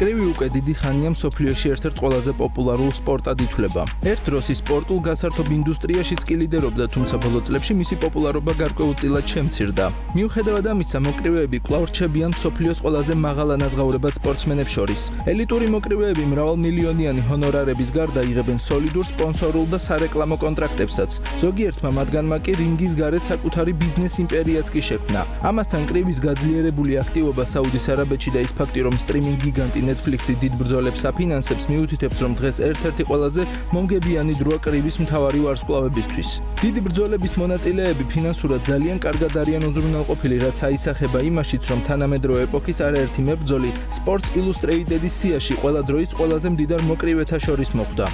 კრივი უკვე დიდი ხანია მსოფლიოში ერთ-ერთ ყველაზე პოპულარულ სპორტად ითვლება. ერთ დროს ის სპორტულ გასართობ ინდუსტრიაშიც კი ლიდერობდა, თუმცა ბოლო წლებში მისი პოპულარობა გარკვეულწილად შემცირდა. მიუხედავად ამისა, მოკრივეები კვლავ რჩებიან მსოფლიოს ყველაზე მაღალ ანაზღაურებად სპორტსმენებს შორის. ელიტური მოკრივეები მრავალმილიონიანი ჰონორარების გარდა იღებენ სოლიდურ სპონსორულ და სარეკლამო კონტრაქტებსაც. ზოგიერთმა მათგანმა კი რინგის გარეთ საკუთარი ბიზნეს იმპერიაც კი შექმნა. ამასთან კრივის გაძლიერებული აქტივობა საუდის არაბეთში და ის ფაქტი, რომ სტრიმინგ გიგანტი Netflix-ი დიდ ბრძოლებს აფინანსებს, მიუთითებს, რომ დღეს ერთ-ერთი ყველაზე მომგებიანი დროა კრივის მთავარი ვარსკვლავებისთვის. დიდი ბრძოლების მონაწილეები ფინანსურად ძალიან კარგად არიან უზრუნველყოფილი, რაც აისახება იმაშიც, რომ თანამედროვე ეპოქის არაერთი მებრძოლი Sports Illustrated-ის სიაში ყველა დროის ყველაზე მდიდარ მოკრივეთა შორის მოხვდა.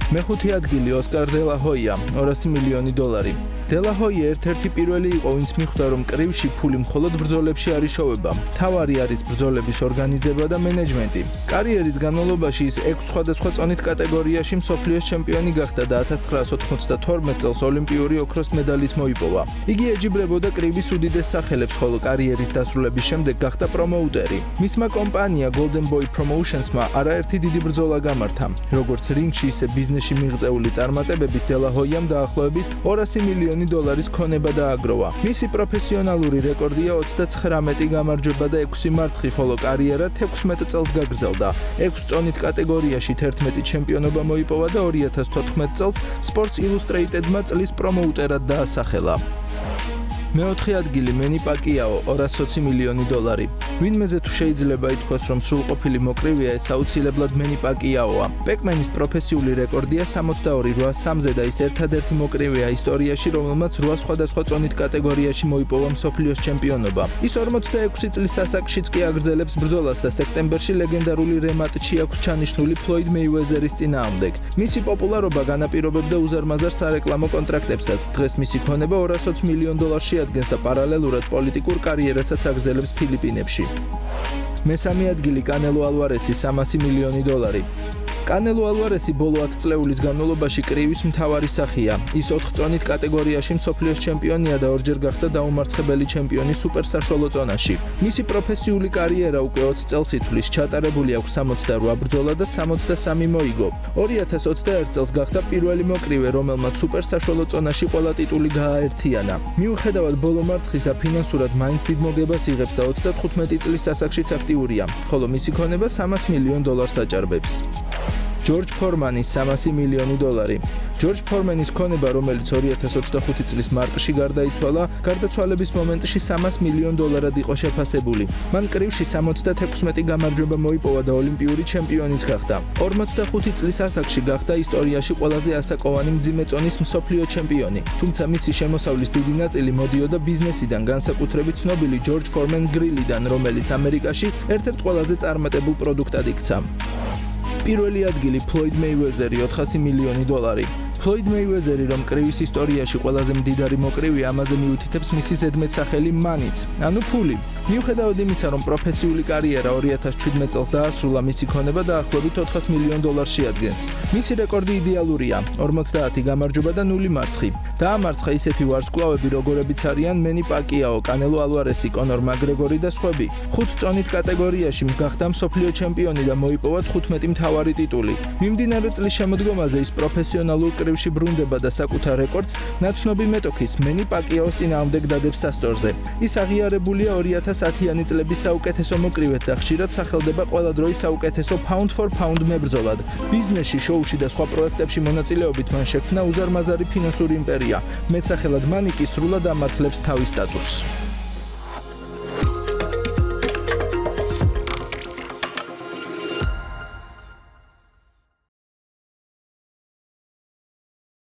მეხუთე ადგილი ოსკარ დე ლა ჰოია, $200 მილიონი. დე ლა ჰოია ერთ-ერთი პირველი იყო, ვინც მიხვდა, რომ კრივში ფული მხოლოდ ბრძოლებში არ იშოვება. მთავარი არის ბრძოლების ორგანიზება და მენეჯმენტი. კარიერის განმავლობაში ის 6 სხვადასხვა წონით კატეგორიაში მსოფლიოს ჩემპიონი გახდა და 1992 წელს ოლიმპიური ოქროს მედალიც მოიპოვა. იგი ეჯიბრებოდა კრივის უდიდეს სახელებს, ხოლო კარიერის დასრულების შემდეგ გახდა პრომოუტერი. მისმა კომპანია Golden Boy Promotions-მა არაერთი დიდი ბრძოლა გამართა. როგორც რინგში, ისე ბიზნესში მიღწეული წარმატებებით დე ლა ჰოიამ დაახლოებით $200 მილიონი ქონება დააგროვა. მისი პროფესიონალური რეკორდია 39 გამარჯვება და 6 მარცხი, ხოლო კარიერა 16 წელს გაგრძელდა. 6 წონით კატეგორიაში 11 ჩემპიონობა მოიპოვა და 2014 წელს Sports Illustrated-მა წლის პრომოუტერად დაასახელა. მეოთხე ადგილი მენი პაკიაო, $220 მილიონი. ვინმეზე თუ შეიძლება ითქვას, რომ სრულყოფილი მოკრივეა, ეს აუცილებლად მენი პაკიაოა. პეკმენის პროფესიული რეკორდია 62-8-3-ზე და ის ერთადერთი მოკრივეა ისტორიაში, რომელმაც 8 სხვადასხვა წონით კატეგორიაში მოიპოვა მსოფლიოს ჩემპიონობა. ის 46 წლის ასაკშიც კი აგრძელებს ბრძოლას და სექტემბერში ლეგენდარული რემატჩი აქვს ჩანიშნული ფლოიდ მეიუეზერის წინააღმდეგ. მისი პოპულარობა განაპირობებდა უზარმაზარ სარეკლამო კონტრაქტებსაც. დღეს მისი ქონება $220 მილიონი ადგენს და პარალელურად პოლიტიკურ კარიერასაც აგრძელებს ფილიპინებში. მესამე ადგილი კანელო ალვარესი, $300 მილიონი. კანელო ალვარესი ბოლო 10 წლეულის განმავლობაში კრივის მთავარი სახეა. ის 4 წონით კატეგორიაში მსოფლიოს ჩემპიონია და ორჯერ გახდა დაუმარცხებელი ჩემპიონი სუპერ საშუალო წონაში. მისი პროფესიული კარიერა უკვე 20 წელს ითვლის, ჩატარებული აქვს 68 ბრძოლა და 63 მოიგო. 2021 წელს გახდა პირველი მოკრივე, რომელმაც სუპერ საშუალო წონაში ყველა ტიტული გააერთიანა. მიუხედავად ბოლო მარცხისა, ფინანსურად მაინც დიდ მოგებას იღებს და 35 წლის ასაკშიც აქტიურია, ხოლო მისი ქონება $300 მილიონს აჭარბებს. ჯორჯ ფორმანის $300 მილიონი. ჯორჯ ფორმანის ქონება, რომელიც 2025 წლის მარტში გარდაიცვალა, გარდაცვალების მომენტში $300 მილიონად იყო შეფასებული. მან კრივში 76 გამარჯვება მოიპოვა და ოლიმპიური ჩემპიონიც გახდა. 45 წლის ასაკში გახდა ისტორიაში ყველაზე ასაკოვანი მძიმე წონის მსოფლიო ჩემპიონი. თუმცა მისი შემოსავლის დიდი ნაწილი მოდიოდა ბიზნესიდან, განსაკუთრებით ცნობილი ჯორჯ ფორმენ გრილიდან, რომელიც ამერიკაში ერთ-ერთ ყველაზე წარმატებულ პროდუქტად იქცა. პირველი ადგილი ფლოიდ მეიუეზერი, $400 მილიონი. ფლოიდ მეიუეზერი, რომ კრივის ისტორიაში ყველაზე მდიდარი მოკრივია, ამაზე მიუთითებს მისი ზედმეტსახელი მანიც, ანუ ფული. მიუხედავად იმისა, რომ პროფესიული კარიერა 2017 წელს დაასრულა, მისი ქონება დაახლოებით $400 მილიონს ადგენს. მისი რეკორდი იდეალურია, 50 გამარჯვება და 0 მარცხი. დაამარცხა ისეთი ვარსკვლავები, როგორებიც არიან მენი პაკიაო, კანელო ალვარესი, კონორ მაკგრეგორი და სხვები. 5 წონით კატეგორიაში გახდა მსოფლიო ჩემპიონი და მოიპოვა 15 მთავარი ტიტული. მიმდინარე წლის შემოდგომაზე ის პროფესიონალურ კრივში ბრუნდება და საკუთარ რეკორდს ნაცნობი მეტოქის მენი პაკიაოს წინააღმდეგ დადებს სასწორზე. ის აღიარებულია 2010-იანი წლების საუკეთესო მოკრივედ და ხშირად სახელდება ყველა დროის საუკეთესო pound for pound მებრძოლად. ბიზნესში, შოუში და სხვა პროექტებში მონაწილეობით მან შექმნა უზარმაზარი ფინანსური იმპერია. მეტსახელად მანი კი სრულად ამართლებს თავის სტატუსს.